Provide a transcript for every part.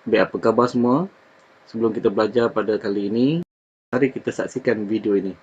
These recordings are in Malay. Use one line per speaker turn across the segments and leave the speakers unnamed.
Baik, apa khabar semua? Sebelum kita belajar pada kali ini, mari kita saksikan video ini.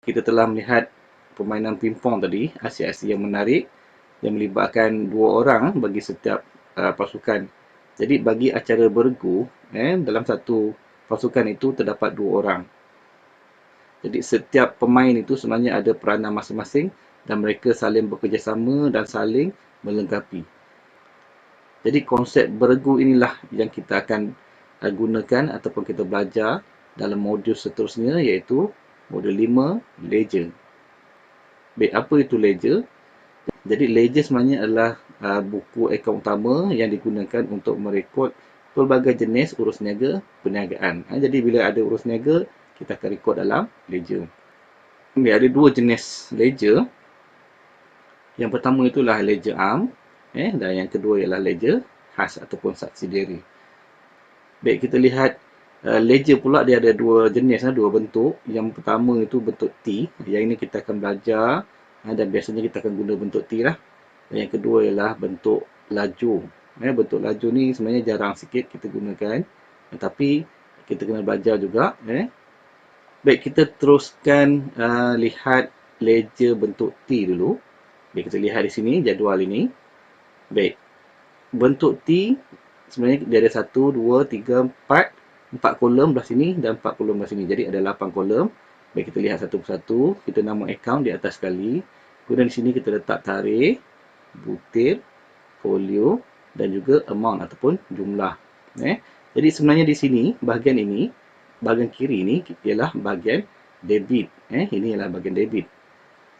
Kita telah melihat permainan pingpong tadi, aksi-aksi yang menarik yang melibatkan dua orang bagi setiap pasukan. Jadi bagi acara bergu, dalam satu pasukan itu terdapat dua orang. Jadi setiap pemain itu sebenarnya ada peranan masing-masing dan mereka saling bekerjasama dan saling melengkapi. Jadi konsep bergu inilah yang kita akan gunakan ataupun kita belajar dalam modul seterusnya, iaitu modul 5, Ledger. Baik, apa itu Ledger? Jadi Ledger sebenarnya adalah buku akaun utama yang digunakan untuk merekod pelbagai jenis urus niaga perniagaan. Jadi bila ada urus niaga, kita akan rekod dalam Ledger. Ada dua jenis Ledger. Yang pertama itulah Ledger Am, dan yang kedua ialah Ledger khas ataupun subsidiary. Baik, kita lihat ledger pula dia ada dua jenis, dua bentuk. Yang pertama itu bentuk T. Yang ini kita akan belajar dan biasanya kita akan guna bentuk T lah. Dan yang kedua ialah bentuk laju. Bentuk laju ni sebenarnya jarang sikit kita gunakan. Tetapi kita kena belajar juga. Baik, kita teruskan lihat ledger bentuk T dulu. Baik, kita lihat di sini jadual ini. Baik, bentuk T sebenarnya dia ada 1, 2, 3, 4 kolom belah sini dan 4 kolom belah sini. Jadi ada 8 kolom. Baik, kita lihat satu persatu. Kita nama akaun di atas sekali. Kemudian di sini kita letak tarikh, butir, folio dan juga amount ataupun jumlah. Jadi sebenarnya di sini bahagian ini, bahagian kiri ini ialah bahagian debit. Ini ialah bahagian debit.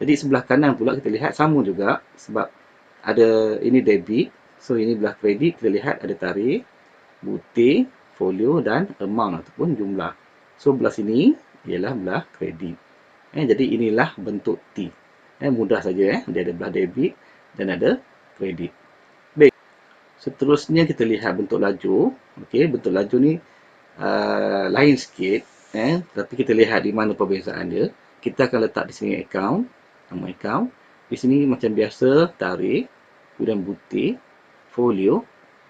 Jadi sebelah kanan pula kita lihat sama juga sebab ada ini debit. So ini belah kredit, kita lihat ada tarikh, butir, folio dan amount ataupun jumlah. So belah sini ialah belah kredit. Jadi inilah bentuk T. Mudah saja, dia ada belah debit dan ada kredit. Baik, seterusnya kita lihat bentuk laju. Okey, bentuk laju ni lain sikit. Tapi kita lihat di mana perbezaan dia. Kita akan letak di sini akaun, nama akaun. Di sini macam biasa tarikh, kemudian butir, folio.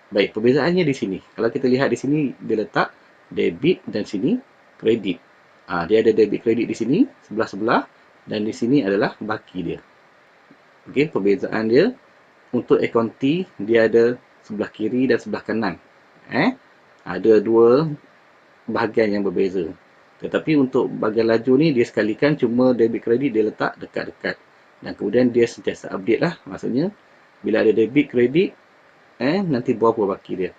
Baik, perbezaannya di sini. Kalau kita lihat di sini, dia letak debit dan sini kredit. Dia ada debit kredit di sini, sebelah-sebelah. Dan di sini adalah baki dia. Okey, perbezaan dia. Untuk akaun T, dia ada sebelah kiri dan sebelah kanan. Ada dua bahagian yang berbeza. Tetapi untuk bahagian laju ni, dia sekalikan cuma debit kredit dia letak dekat-dekat. Dan kemudian dia sentiasa update lah. Maksudnya, bila ada debit kredit, nanti berapa baki dia.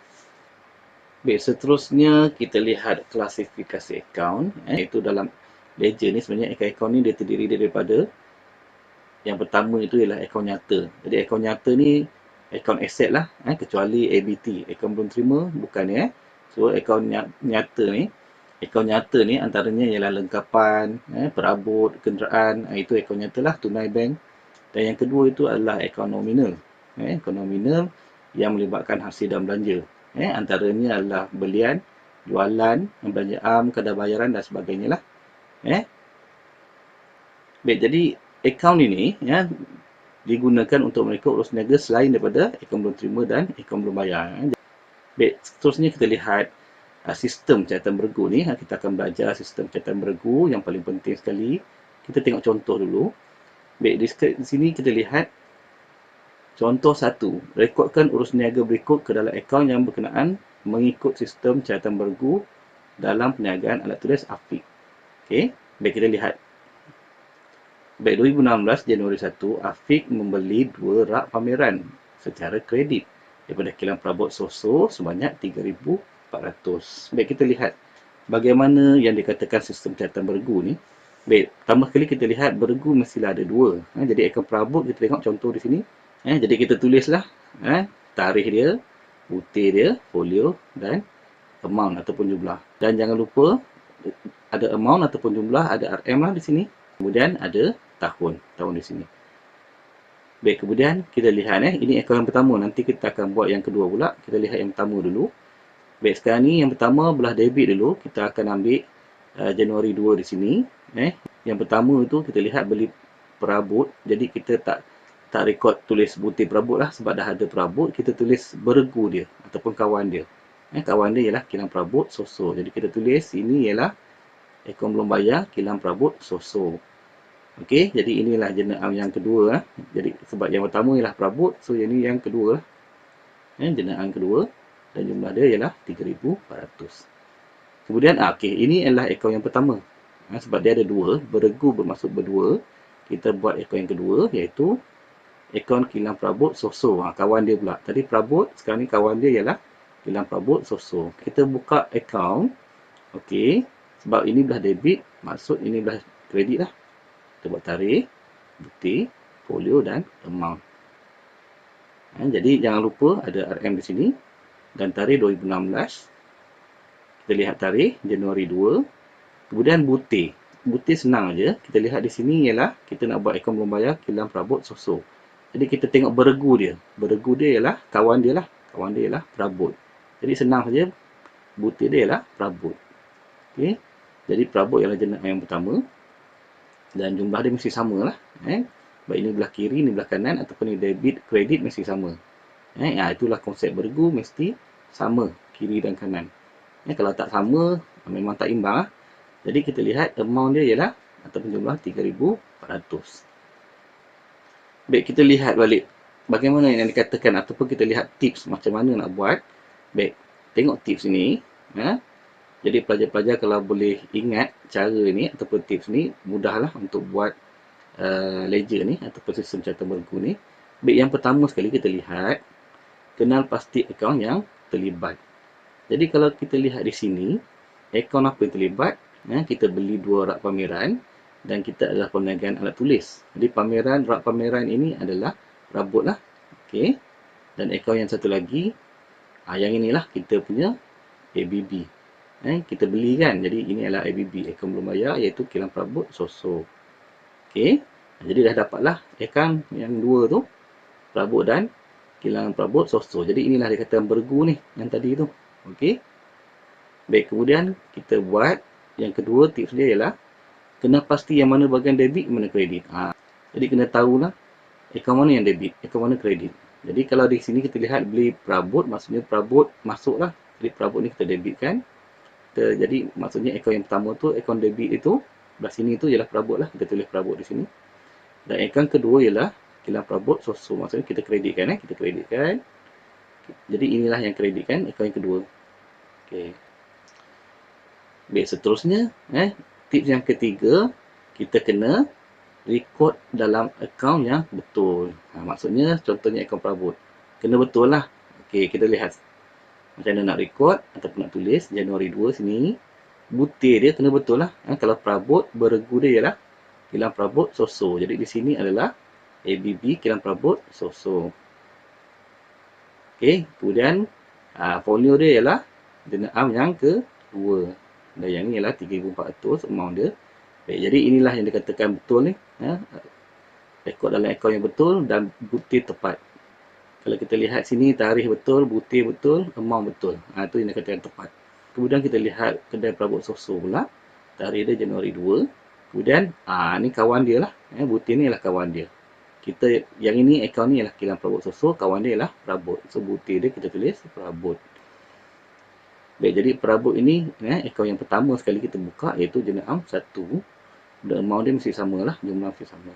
Baik, seterusnya kita lihat klasifikasi akaun. Itu dalam ledger ni sebenarnya akaun ni dia terdiri daripada yang pertama itu ialah akaun nyata. Jadi akaun nyata ni akaun aset lah, kecuali ABT, akaun belum terima bukan ya. So akaun nyata ni antaranya ialah lengkapan, perabot, kenderaan, itu akaun nyata lah, tunai bank. Dan yang kedua itu adalah akaun nominal. Akaun nominal yang melibatkan hasil dan belanja. Antaranya adalah belian, jualan, belanja am, kadar bayaran dan sebagainya lah. Baik, jadi akaun ini digunakan untuk merekod urus niaga selain daripada akaun belum terima dan akaun belum bayar. Baik, seterusnya kita lihat sistem catatan bergu ni. Kita akan belajar sistem catatan bergu yang paling penting sekali. Kita tengok contoh dulu. Baik, di sini kita lihat contoh 1. Rekodkan urus niaga berikut ke dalam akaun yang berkenaan mengikut sistem catatan bergu dalam perniagaan alat tulis Afiq. Okey, baik, kita lihat. Baik, 2016 Januari 1, Afiq membeli 2 rak pameran secara kredit daripada kilang perabot Soso sebanyak RM3,000. 400. Baik, kita lihat bagaimana yang dikatakan sistem catatan beregu ni. Baik, pertama sekali kita lihat beregu mestilah ada dua. Jadi akaun perabot kita tengok contoh di sini. Jadi kita tulislah tarikh dia, butir dia, folio dan amount ataupun jumlah. Dan jangan lupa ada amount ataupun jumlah, ada RM lah di sini. Kemudian ada tahun di sini. Baik, kemudian kita lihat ini akaun yang pertama. Nanti kita akan buat yang kedua pula. Kita lihat yang pertama dulu. Baik, sekarang ni yang pertama belah debit dulu. Kita akan ambil Januari 2 di sini. Yang pertama tu kita lihat beli perabot. Jadi kita tak rekod tulis butir perabot lah. Sebab dah ada perabot, kita tulis beregu dia ataupun kawan dia. Kawan dia ialah kilang perabot so-so. Jadi kita tulis ini ialah akaun belum bayar kilang perabot so-so. Okey, jadi inilah jenama yang kedua. Jadi sebab yang pertama ialah perabot, so ini yang kedua. Jenama kedua dan jumlah dia ialah 3,400. Kemudian okey, ini adalah akaun yang pertama. Sebab dia ada dua, beregu bermaksud berdua. Kita buat akaun yang kedua iaitu akaun kilang perabot so-so. Kawan dia pula. Tadi perabot, sekarang ni kawan dia ialah kilang perabot so-so. Kita buka akaun. Okey, sebab ini belah debit, maksud ini belah kredit lah. Kita buat tarikh, butir, folio dan amount. Jadi jangan lupa ada RM di sini dan tarikh 2016. Kita lihat tarikh Januari 2. Kemudian butir. Butir senang aja. Kita lihat di sini ialah kita nak buat akaun belum bayar kilang perabot so-so. Jadi kita tengok beregu dia. Beregu dia ialah kawan dia lah. Kawan dia ialah perabot. Jadi senang saja. Butir dia ialah perabot. Okey. Jadi perabot ialah jenama yang pertama. Dan jumlah dia mesti sama lah. Baik ini belah kiri, ini belah kanan ataupun ini debit, kredit mesti sama. Itulah konsep beregu mesti sama kiri dan kanan. Kalau tak sama, memang tak imbang lah. Jadi kita lihat amount dia ialah ataupun jumlah 3,400. Baik, kita lihat balik bagaimana yang dikatakan ataupun kita lihat tips macam mana nak buat. Baik, tengok tips ini. Jadi pelajar-pelajar kalau boleh ingat cara ni ataupun tips ni, mudahlah untuk buat ledger ni ataupun sistem catatan beregu ni. Baik, yang pertama sekali kita lihat kenal pasti akaun yang terlibat. Jadi kalau kita lihat di sini, akaun apa yang terlibat? Kita beli 2 rak pameran dan kita adalah perniagaan alat tulis. Jadi rak pameran ini adalah perabot lah. Okey. Dan akaun yang satu lagi, yang inilah kita punya ABB. Kita beli kan, jadi ini adalah ABB, akaun belum bayar, iaitu kilang perabot so-so. Okey, jadi dah dapatlah akaun yang dua tu, perabot dan kilang perabot so-so. Jadi inilah dikatakan beregu ni, yang tadi tu. Okey, baik, kemudian kita buat yang kedua, tips dia ialah kena pasti yang mana bahagian debit, mana kredit. Jadi kena tahulah akaun mana yang debit, akaun mana kredit. Jadi kalau di sini kita lihat beli perabot, maksudnya perabot masuklah. Jadi perabot ni kita debitkan. Jadi maksudnya akaun yang pertama tu, akaun debit itu belah sini tu ialah perabot lah, kita tulis perabot di sini. Dan akaun kedua ialah kilang perabot so-so, maksudnya kita kreditkan. Kita kreditkan. Jadi inilah yang kreditkan, akaun yang kedua. Okey. Baik, seterusnya tips yang ketiga, kita kena rekod dalam akaun yang betul. Maksudnya contohnya akaun perabot, kena betul lah. Okey, kita lihat macam mana nak rekod ataupun nak tulis. Januari 2 sini, butir dia kena betul lah. Kalau perabot, beregu dia ialah kilang perabot so-so. Jadi di sini adalah ABB kilang perabot so-so. Okey, kemudian folio dia ialah jenama yang kedua. Dan yang ni ialah 3,400 amount dia. Baik, jadi inilah yang dikatakan betul ni. Rekod dalam akaun yang betul dan butir tepat. Kalau kita lihat sini, tarikh betul, butir betul, amount betul. Itu yang dikatakan tepat. Kemudian kita lihat kedai perabot so-so pula. Tarikh dia Januari 2. Kemudian, ni kawan dia lah. Butir ni ialah kawan dia. Yang ini, akaun ni ialah kilang perabot so-so. Kawan dia ialah perabot. So, butir dia kita tulis perabot. Baik, jadi perabot ini, akaun yang pertama sekali kita buka, iaitu jenama 1. Dan amount dia mesti sama lah. Jumlah mesti sama.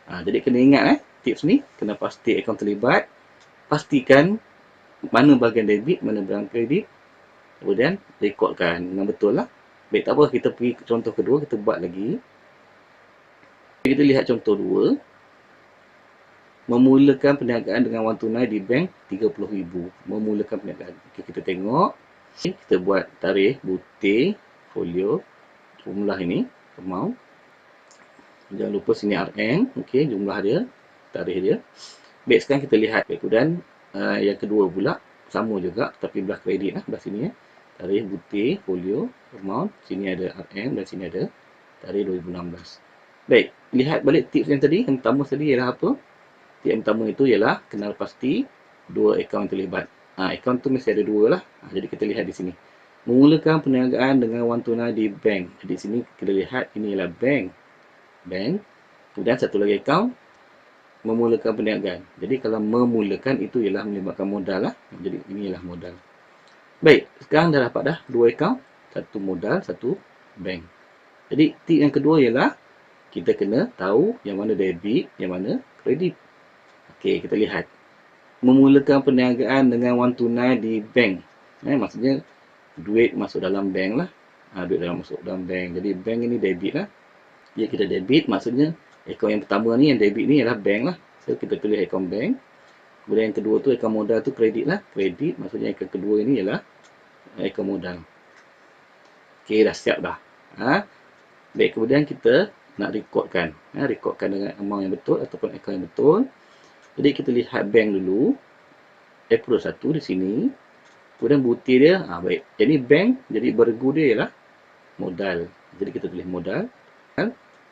Jadi kena ingat tips ni, kena pasti akaun terlibat, pastikan mana bahagian debit, mana bahagian kredit, kemudian rekodkan dengan betul lah. Baik, tak apa, kita pergi ke contoh kedua, kita buat lagi. Kita lihat contoh 2. Memulakan perniagaan dengan wang tunai di bank 30,000. Memulakan perniagaan. Okay, kita tengok. Kita buat tarikh, butir, folio, jumlah ini, amount. Jangan lupa sini RM, okey, jumlah dia, tarikh dia. Baik, sekarang kita lihat. Kemudian yang kedua pula, sama juga, tapi belah kredit lah, belah sini ya. Tarikh, butir, folio, amount, sini ada RM dan sini ada tarikh 2016. Baik, lihat balik tips yang tadi. Yang pertama tadi ialah apa? Tip yang pertama itu ialah kenal pasti dua akaun terlibat. Akaun tu mesti ada dua lah. Jadi kita lihat di sini. Memulakan perniagaan dengan wang tunai di bank. Jadi sini kita lihat ini ialah bank. Bank. Kemudian satu lagi akaun memulakan perniagaan. Jadi kalau memulakan itu ialah melibatkan modal lah. Jadi ini ialah modal. Baik, sekarang dah dapat dah dua akaun. Satu modal, satu bank. Jadi tip yang kedua ialah kita kena tahu yang mana debit, yang mana kredit. Okey, kita lihat. Memulakan perniagaan dengan wang tunai di bank. Maksudnya duit masuk dalam bank lah. Duit masuk dalam bank. Jadi bank ini debit lah. Jadi kita debit maksudnya akaun yang pertama ni, yang debit ni ialah bank lah. So kita pilih akaun bank. Kemudian yang kedua tu akaun modal tu kredit lah. Kredit maksudnya akaun kedua ini ialah akaun modal. Okey, dah siap dah. Baik, kemudian kita nak rekodkan. Rekodkan dengan amount yang betul ataupun akaun yang betul. Jadi kita lihat bank dulu. April 1 di sini. Kemudian butir dia, baik. Jadi bank, jadi bergu dia ialah modal. Jadi kita tulis modal.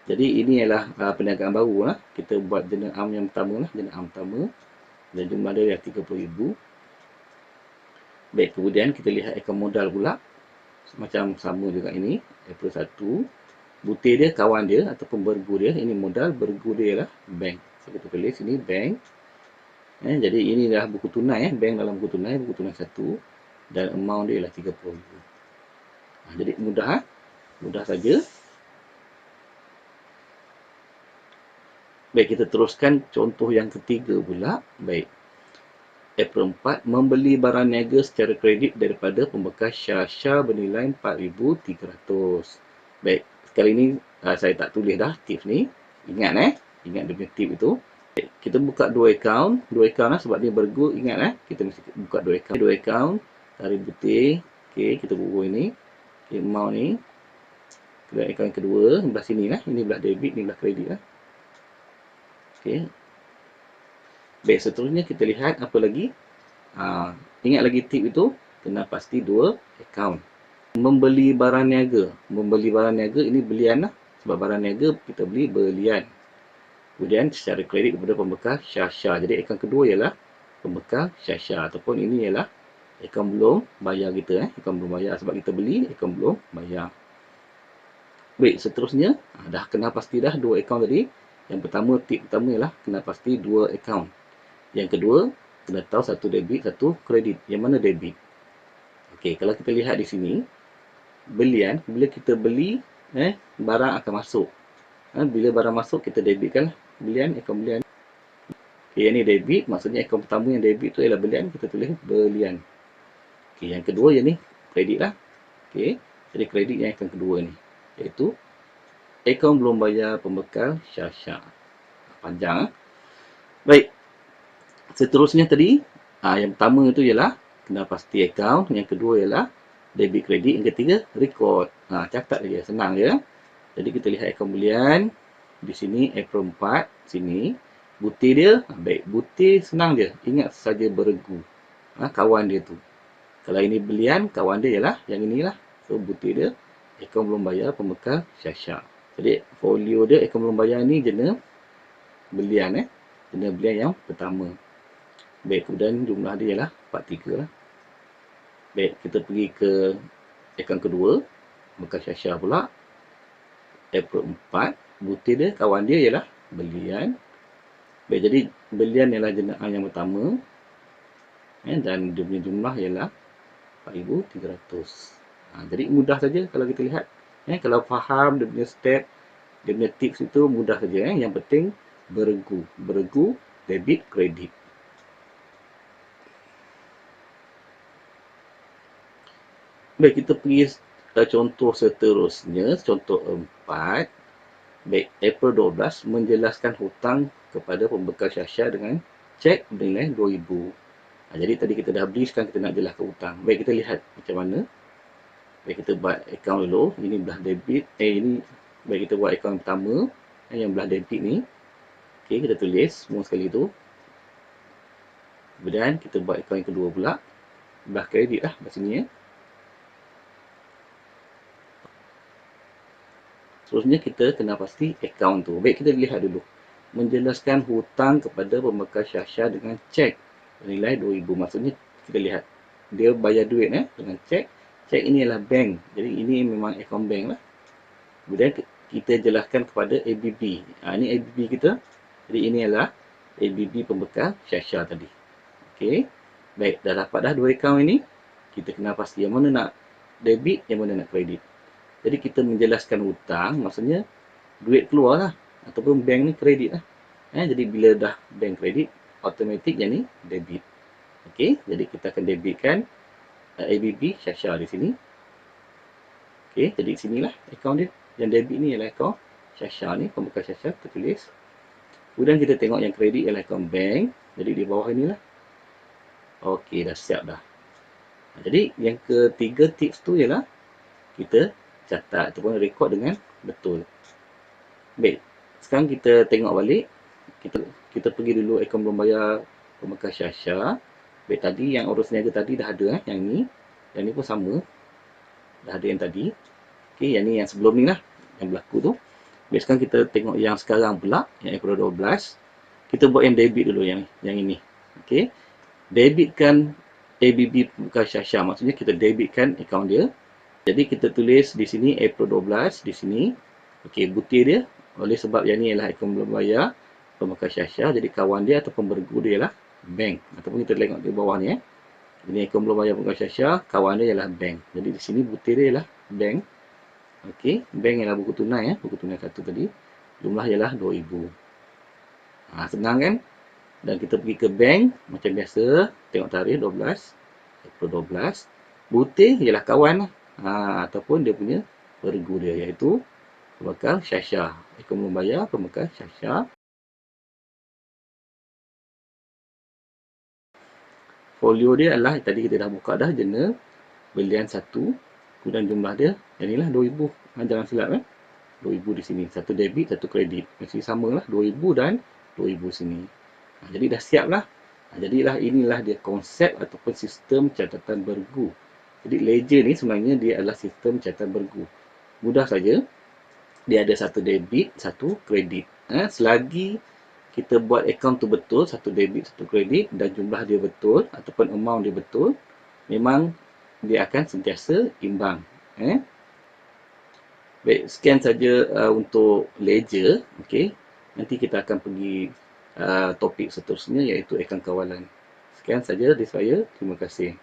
Jadi ini ialah perniagaan baru lah. Kita buat jenis am yang pertama lah. Jenis am pertama. Dan jumlah dia ialah 30,000. Baik, kemudian kita lihat akaun modal pula. Macam sama juga ini. April 1. Butir dia, kawan dia ataupun bergu dia. Ini modal, bergu dia ialah bank. So kita tulis sini bank. Jadi ini adalah buku tunai. Bank dalam buku tunai 1. Dan amount dia ialah 30,000. Jadi mudah. Mudah saja. Baik, kita teruskan contoh yang ketiga pula. Baik. April 4, membeli barang niaga secara kredit daripada pembekas Syah bernilai 4,300. Baik, sekali ini saya tak tulis dah tips ni. Ingat ingat dia punya tip itu. Baik, kita buka dua akaun lah sebab dia bergu. Ingat kita mesti buka dua akaun. Dua akaun, tarikh butir. Okey, kita buku ini. Okay, amount ni. Kita akaun yang kedua, belah sini lah. Ini belah debit, ni belah kredit lah. Okey. Baik, seterusnya kita lihat apa lagi. Ingat lagi tip itu, kena pasti dua akaun. Membeli barang niaga. Membeli barang niaga ini belian lah. Sebab barang niaga kita beli belian. Kemudian secara kredit kepada pembekal Syah. Jadi akaun kedua ialah pembekal Syah. Ataupun ini ialah akaun belum bayar kita. Akaun belum bayar sebab kita beli, akaun belum bayar. Baik, seterusnya dah kena pasti dah dua akaun tadi. Yang pertama, tip pertama ialah kena pasti dua akaun. Yang kedua, kena tahu satu debit, satu kredit. Yang mana debit? Okey, kalau kita lihat di sini, belian, bila kita beli, barang akan masuk. Bila barang masuk, kita debitkan belian, akaun belian. Okey, yang ni debit, maksudnya akaun pertama yang debit tu ialah belian, kita tulis belian. Okey, yang kedua yang ni kredit lah. Okey, jadi kredit yang akaun kedua ni, iaitu akaun belum bayar pembekal Syah. Panjang. Baik. Seterusnya tadi, yang pertama itu ialah kena pasti akaun, yang kedua ialah debit kredit, yang ketiga record. Catat saja, senang je. Jadi kita lihat akaun belian di sini April 4 sini. Butir dia, baik, butir senang je. Ingat saja beregu. Kawan dia tu. Kalau ini belian, kawan dia ialah yang inilah. So butir dia akaun belum bayar pembekal Syah. Jadi folio dia akaun belum bayar ni jenis belian jenis belian yang pertama. Baik, kemudian jumlah dia ialah 43 lah. Baik, kita pergi ke akaun kedua. Bekas Syah pula. April 4. Butir dia, kawan dia ialah belian. Baik, jadi belian ialah jenis yang pertama. Dan dia punya jumlah ialah 4,300. Jadi mudah saja kalau kita lihat. Kalau faham dia punya step, dia punya tips itu mudah saja. Yang penting beregu. Beregu, debit, kredit. Baik, kita pergi contoh seterusnya. Contoh 4. Baik, April 12 menjelaskan hutang kepada pembekal Syah dengan cek bernilai 2,000. Jadi tadi kita dah beli, sekarang kita nak jelaskan hutang. Baik, kita lihat macam mana. Baik, kita buat akaun dulu. Ini belah debit. Ini baik, kita buat akaun pertama. Yang belah debit ni. Okey, kita tulis semua sekali tu. Kemudian kita buat akaun yang kedua pula. Belah kredit lah kat sini ya. Seterusnya kita kena pasti akaun tu. Baik, kita lihat dulu. Menjelaskan hutang kepada pembekas Syasha dengan cek bernilai RM2,000. Maksudnya kita lihat. Dia bayar duit dengan cek. Cek ini adalah bank. Jadi ini memang akaun bank lah. Kemudian kita jelaskan kepada ABB. Ini ABB kita. Jadi ini adalah ABB pembekal Syasha tadi. Okey. Baik, dah dapat dah dua akaun ini. Kita kena pasti yang mana nak debit, yang mana nak kredit. Jadi kita menjelaskan hutang, maksudnya duit keluar lah. Ataupun bank ni kredit lah. Jadi bila dah bank kredit, automatik yang ni debit. Okey, jadi kita akan debitkan ABB Syasha di sini. Okey, jadi sinilah akaun dia. Yang debit ni ialah akaun Syasha ni, pembekal Syasha, kita tulis. Kemudian kita tengok yang kredit ialah akaun bank. Jadi di bawah inilah. Okey, dah siap dah. Jadi yang ketiga tips tu ialah kita catat ataupun rekod dengan betul. Baik, sekarang kita tengok balik. Kita pergi dulu akaun belum bayar pembekal Syasha. Baik, tadi yang urus niaga tadi dah ada yang ni. Yang ni pun sama. Dah ada yang tadi. Okey, yang ni yang sebelum ni lah. Yang berlaku tu. Baik, sekarang kita tengok yang sekarang pula. Yang April 12. Kita buat yang debit dulu yang ini. Okey. Debitkan ABB pembekal Syasha. Maksudnya kita debitkan akaun dia. Jadi kita tulis di sini April 12 di sini. Okey, butir dia. Oleh sebab yang ni ialah akaun belum bayar pembekal Syasha. Jadi kawan dia ataupun bergu dia ialah bank. Ataupun kita tengok di bawah ni. Ini akaun belum bayar pembekal Syasha. Kawan dia ialah bank. Jadi di sini butir dia ialah bank. Okey, bank ialah buku tunai buku tunai satu tadi. Jumlah ialah RM2,000. Senang kan? Dan kita pergi ke bank macam biasa, tengok tarikh 12 April 12. Butir ialah kawan ataupun dia punya bergu dia, iaitu pembekal Syasha. Akaun belum bayar pembekal Syasha. Folio dia adalah tadi kita dah buka dah, jurnal belian 1. Kemudian jumlah dia yang inilah RM2,000. Jangan silap RM2,000 di sini. Satu debit, satu kredit. Mesti samalah RM2,000 dan RM2,000 sini. Jadi dah siap lah. Jadilah inilah dia konsep ataupun sistem catatan bergu. Jadi ledger ni sebenarnya dia adalah sistem catatan bergu. Mudah saja. Dia ada satu debit, satu kredit. Selagi kita buat akaun tu betul, satu debit, satu kredit dan jumlah dia betul ataupun amount dia betul, memang dia akan sentiasa imbang. Baik, sekian saja untuk ledger. Okey. Nanti kita akan pergi topik seterusnya iaitu akaun kawalan. Sekian saja dari saya. Terima kasih.